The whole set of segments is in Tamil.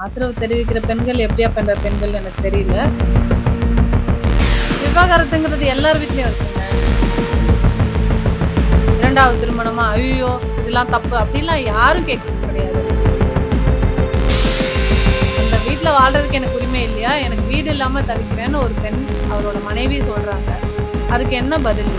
ஆதரவு தெரிவிக்கிற பெண்கள் எப்படியாப்பட்ட பெண்கள் எனக்கு தெரியல. விவாகரத்துங்கிறது எல்லார் வீட்லயும் இருக்குங்க. 2வது திருமணமா? ஐய்யயோ! இதெல்லாம் தப்பு அப்படிலாம் யாரும் கேட்கறது கிடையாது. அந்த வீட்ல வாழ்றதுக்கு எனக்கு உரிமை இல்லையா? எனக்கு வீடு இல்லாம தவிக்கிறேன்னு ஒரு பெண் அவரோட மனைவி சொல்றாங்க. அதுக்கு என்ன பதில்?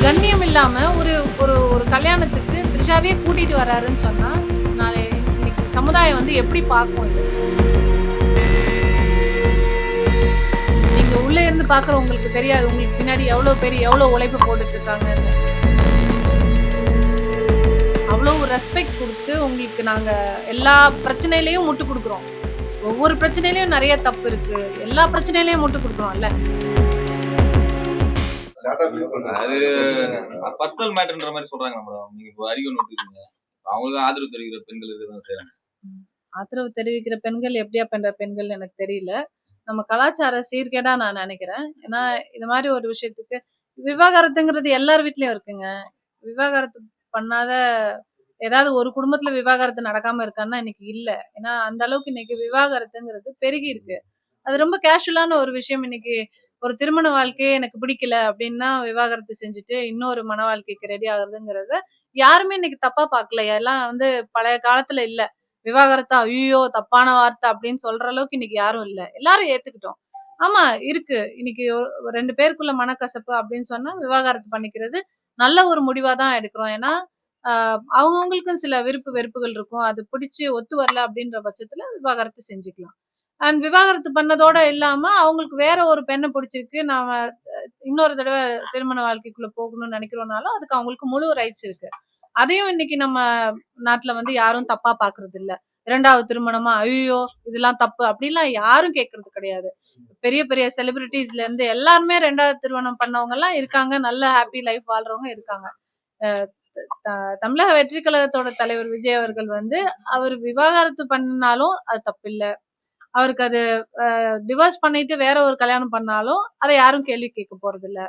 கண்ணியம் இல்லாம ஒரு ஒரு ஒரு கல்யாணத்துக்கு த்ரிஷாவையே கூட்டிட்டு வராருன்னு சொன்னா, நாளை இன்னைக்கு சமுதாயம் வந்து எப்படி பார்க்கும் இத? நீங்க உள்ள இருந்து பார்க்குற உங்களுக்கு தெரியாது. உங்களுக்கு பின்னாடி எவ்வளோ பேர் எவ்வளோ உழைப்பு போட்டுட்டு இருக்காங்கன்னு. அவ்வளோ ரெஸ்பெக்ட் குடுத்து உங்களுக்கு நாங்க எல்லா பிரச்சனையிலயும் முட்டு குடுக்குறோம். ஒவ்வொரு பிரச்சனையிலயும் நெறைய தப்பு இருக்கு. எல்லா பிரச்சனையிலயும் முட்டு குடுக்குறோம்ல. அது பர்சனல் மேட்டர்ன்ற மாதிரி சொல்றாங்க மேடம். நீங்க இப்போ அறிக்கை நோட்டிருக்கீங்க. அவங்களுக்கு ஆதரவு தெரிவிக்கிற பெண்கள் இருக்கதான் செய்றாங்க. ஆதரவு தெரிவிக்கிற பெண்கள் எப்படியாப்பட்ட பெண்கள்னு எனக்கு தெரியல. நம்ம கலாச்சார சீர்கேடா நான் நெனைக்கிறேன். ஏன்னா, இது மாரி ஒரு விஷயத்துக்கு விவாகரத்துங்கிறது எல்லார் வீட்லயும் இருக்குங்க. விவாகரத்து பண்ணாத ஏதாவது ஒரு குடும்பத்துல விவாகரத்து நடக்காம இருக்கான்னா இன்னைக்கு இல்ல. ஏன்னா, அந்த அளவுக்கு இன்னைக்கு விவாகரத்துங்கிறது பெருகி இருக்கு. அது ரொம்ப கேஷுவலான ஒரு விஷயம் இன்னைக்கு. ஒரு திருமண வாழ்க்கையே எனக்கு பிடிக்கல அப்டின்னா, விவாகரத்து செஞ்சுட்டு இன்னொரு மன வாழ்க்கைக்கு ரெடி ஆகுறதுங்கிறத யாருமே இன்னைக்கு தப்பா பார்க்கல. எல்லாம் வந்து பழைய காலத்துல இல்ல. விவாகரத்தா? ஐய்யயோ! தப்பான வார்த்தை அப்டின்னு சொல்ற அளவுக்கு இன்னைக்கு யாரும் இல்ல. எல்லாரும் ஏத்துக்கிட்டோம். ஆமா இருக்கு. இன்னைக்கு 2 பேருக்குள்ள மனக்கசப்பு அப்டின்னு சொன்னா, விவாகரத்து பண்ணிக்கிறது நல்ல ஒரு முடிவா தான் எடுக்கிறோம். ஏன்னா, அ அவங்கவங்களுக்கும் சில விருப்பு, வெறுப்புகள் இருக்கும். அது பிடிச்சு ஒத்து வரல அப்டின்ற பட்சத்துல விவாகரத்து செஞ்சுக்கலாம். அண்ட் விவாகரத்து பண்ணதோட இல்லாம, அவங்களுக்கு வேற ஒரு பெண்ண பிடிச்சிருக்கு. நாம இன்னொரு தடவ திருமண வாழ்க்கைக்குள்ள போகணும்னு நெனைக்கிறோம்னாலும், அதுக்கு அவங்களுக்கு முழு ரைட்ஸ் இருக்கு. அதையும் இன்னைக்கு நம்ம நாட்ல வந்து யாரும் தப்பா பார்க்கறதில்ல. 2வது திருமணமா? ஐய்யயோ! இதெல்லாம் தப்பு அப்படிலாம் யாரும் கேட்கறது கிடையாது. பெரிய பெரிய செலிபிரிட்டீஸ்ல இருந்து எல்லாருமே 2வது திருமணம் பண்ணவங்கலாம் இருக்காங்க. நல்ல ஹேப்பி லைஃப் வாழ்றவங்க இருக்காங்க. அ த தமிழக வெற்றி கழகத்தோட தலைவர் விஜய் அவர்கள் வந்து, அவர் விவாகரத்து பண்ணாலும் அது தப்பில்ல. அவருக்கு அது டிவோர்ஸ் பண்ணிட்டு வேற ஒரு கல்யாணம் பண்ணாலும், அத யாரும் கேள்வி கேட்க போறதில்ல.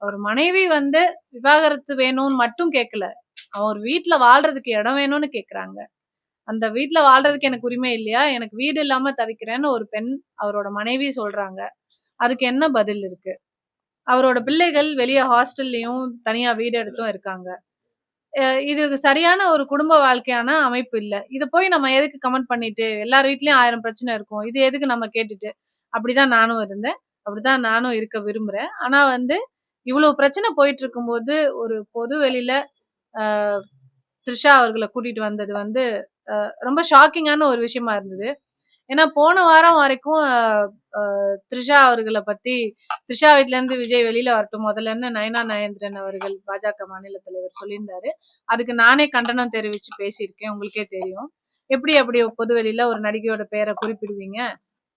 அவர் மனைவி வந்து விவாகரத்து வேணும்னு மட்டும் கேட்கல. அவர் வீட்ல வாழ்றதுக்கு இடம் வேணும்னு கேட்குறாங்க. அந்த வீட்ல வாழ்றதுக்கு எனக்கு உரிமை இல்லையா? எனக்கு வீடு இல்லாம தவிக்கிறேன்னு ஒரு பெண் அவரோட மனைவி சொல்றாங்க. அதுக்கு என்ன பதில் இருக்கு? அவரோட பிள்ளைகள் வெளிய ஹாஸ்டல்லயும், தனியா வீடு எடுத்தும் இருக்காங்க. இது சரியான ஒரு குடும்ப வாழ்க்கையான அமைப்பு இல்ல. இத போய் நம்ம எதுக்கு கமெண்ட் பண்ணிட்டு, எல்லார் வீட்லயும் 1000 பிரச்சனை இருக்கும். இது எதுக்கு நம்ம கேட்டுட்டு? அப்படிதான் நானும் இருந்தேன். அப்படிதான் நானும் இருக்க விரும்புறேன். ஆனா வந்து, இவ்வளவு பிரச்சனை போயிட்டு இருக்கும்போது, ஒரு பொது வெளியில அ த்ரிஷா அவர்கள கூட்டிட்டு வந்தது வந்து, ரொம்ப ஷாக்கிங்கான ஒரு விஷயமா இருந்தது. ஏன்னா போன வாரம் வரைக்கும் அ த்ரிஷா அவர்கள பத்தி, த்ரிஷா வீட்லருந்து விஜய் வெளில வரட்டும் முதல்லன்னு நயனா நயேந்திரன் அவர்கள் பாஜக மாநில தலைவர் சொல்லியிருந்தாரு. அதுக்கு நானே கண்டனம் தெரிவிச்சு பேசியிருக்கேன். உங்களுக்கே தெரியும். எப்படி அப்படி பொது வெளியில ஒரு நடிகையோட பேர குறிப்பிடுவீங்க?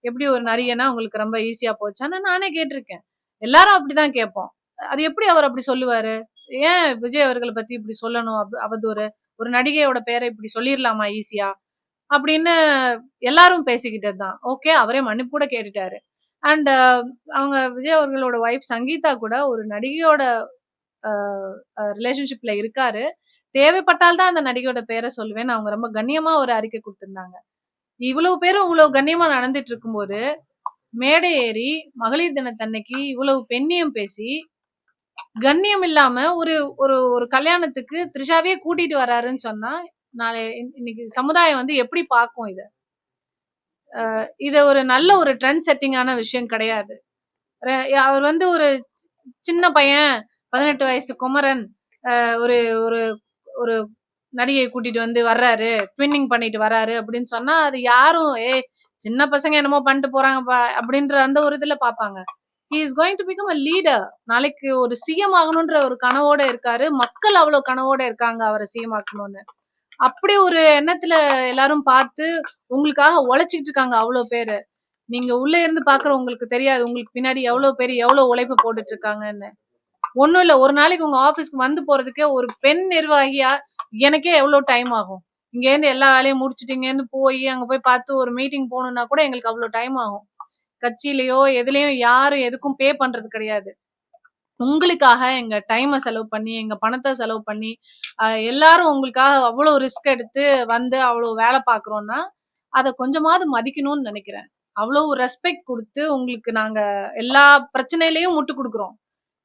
எப்படி ஒரு நடிகைன்னா உங்களுக்கு ரொம்ப ஈஸியா போச்சான்னு நானே கேட்டிருக்கேன். எல்லாரும் அப்படிதான் கேட்போம். அது எப்படி அவர் அப்படி சொல்லுவாரு? ஏன் விஜய் அவர்கள பத்தி இப்படி சொல்லணும் அவதூறு? ஒரு நடிகையோட பேர இப்படி சொல்லிர்லாமா ஈஸியா? அப்படின்னு எல்லாரும் பேசிக்கிட்டது தான். ஓகே. அவரே மன்னிப்பு கூட கேட்டுட்டாரு. அண்ட் அவங்க விஜய் அவர்களோட ஒய்ஃப் சங்கீதா கூட ஒரு நடிகையோட அ ரிலேஷன்ஷிப்ல இருக்காரு. தேவைப்பட்டால் தான் அந்த நடிகையோட பேர சொல்லுவேன்னு அவங்க ரொம்ப கண்ணியமா ஒரு அறிக்கை குடுத்திருந்தாங்க. இவ்வளவு பேரும் இவ்வளவு கண்ணியமா நடந்துட்டு இருக்கும்போது, மேடை ஏறி மகளிர் தினத்தன்னைக்கு இவ்வளவு பெண்ணியம் பேசி, கண்ணியம் இல்லாம ஒரு ஒரு ஒரு கல்யாணத்துக்கு த்ரிஷாவையே கூட்டிட்டு வராருன்னு சொன்னா, நாளை இன்னைக்கு சமுதாயம் வந்து எப்படி பார்க்கும் இத? இது ஒரு நல்ல ஒரு ட்ரெண்ட் செட்டிங்கான விஷயம் கிடையாது. ர அவர் வந்து ஒரு சின்ன பையன், 18 வயசு குமரன், ஒரு ஒரு ஒரு நடிகைய கூட்டிட்டு வந்து வர்றாரு, ட்வின்னிங் பண்ணிட்டு வர்றாரு அப்படின்னு சொன்னா, அது யாரும் சின்ன பசங்க என்னமோ பண்ணிட்டு போறாங்கப்பா அப்படின்ற அந்த ஒரு இதுல பார்ப்பாங்க. He is going to become a leader. நாளைக்கு ஒரு சிஎம் ஆகணுன்ற ஒரு கனவோட இருக்காரு. மக்கள் அவ்வளோ கனவோட இருக்காங்க அவர சிஎம் ஆக்கணும்னு. அப்படி ஒரு எண்ணத்துல எல்லாரும் பார்த்து, உங்களுக்காக உழைச்சுக்கிட்டு இருக்காங்க அவ்வளோ பேரு. நீங்க உள்ள இருந்து பார்க்குற உங்களுக்கு தெரியாது. உங்களுக்கு பின்னாடி எவ்வளோ பேரு எவ்வளோ உழைப்பு போட்டுட்டு இருக்காங்கன்னு. ஒண்ணும் இல்ல. ஒரு நாளைக்கு உங்க ஆஃபீஸ்க்கு வந்து போறதுக்கே ஒரு பெண் நிர்வாகியா எனக்கே எவ்வளோ டைம் ஆகும். இங்கேருந்து எல்லா வேலையும் முடிச்சுட்டு இங்கேருந்து அங்க போய் பார்த்து ஒரு மீட்டிங் போணும்னா கூட எங்களுக்கு அவ்வளோ டைம் ஆகும். கட்சியிலயோ, எதுலயும் யாரும் எதுக்கும் பே பண்றது கிடையாது. உங்களுக்காக எங்க டைம செலவு பண்ணி, எங்க பணத்த செலவு பண்ணி, எல்லாரும் உங்களுக்காக அவ்ளோ ரிஸ்க் எடுத்து வந்து அவ்ளோ வேல பார்க்குறோம்னா, அத கொஞ்சமாவது மதிக்கணும்னு நெனைக்கிறேன். அவ்ளோ ரெஸ்பெக்ட் குடுத்து உங்களுக்கு நாங்க எல்லா பிரச்சனையிலயும் முட்டு குடுக்குறோம்.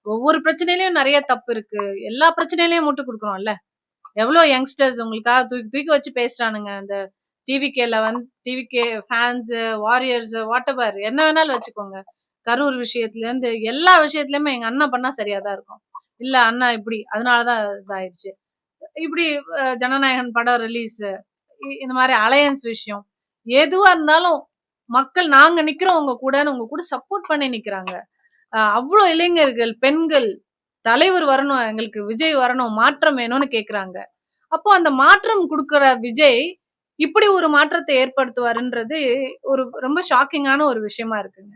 ஒவ்வொரு பிரச்சனையிலயும் நெறைய தப்பு இருக்கு. எல்லா பிரச்சனையிலயும் முட்டு குடுக்குறோம்ல. எவ்ளோ யங்ஸ்டர்ஸ் உங்களுக்காக தூக்கி தூக்கி வச்சு பேசுறானுங்க. அந்த டிவிகே ஃபேன்ஸ், வாரியர்ஸ் வாட்டெவர் என்ன வேணாலும் வச்சுக்கோங்க. கரூர் விஷயத்துலருந்து எல்லா விஷயத்துலயுமே எங்க அண்ணா பண்ணா சரியா தான் இருக்கும். இல்ல அண்ணா இப்படி, அதனால தான் இதாயிருச்சு. இப்படி ஜனநாயகன் படம் ரிலீஸு, இந்த மாரி அலையன்ஸ் விஷயம். எதுவா இருந்தாலும் மக்கள் நாங்க நிக்கிறோம் உங்க கூடன்னு உங்க கூட சப்போர்ட் பண்ணி நிக்கிறாங்க. அவ்ளோ இளைஞர்கள், பெண்கள், தலைவர் வரணும், எங்களுக்கு விஜய் வரணும், மாற்றம் வேணும்னு கேட்குறாங்க. அப்போ அந்த மாற்றம் குடுக்குற விஜய், இப்படி ஒரு மாற்றத்தை ஏற்படுத்துவாருன்றது ஒரு ரொம்ப ஷாக்கிங்கான ஒரு விஷயமா இருக்குங்க.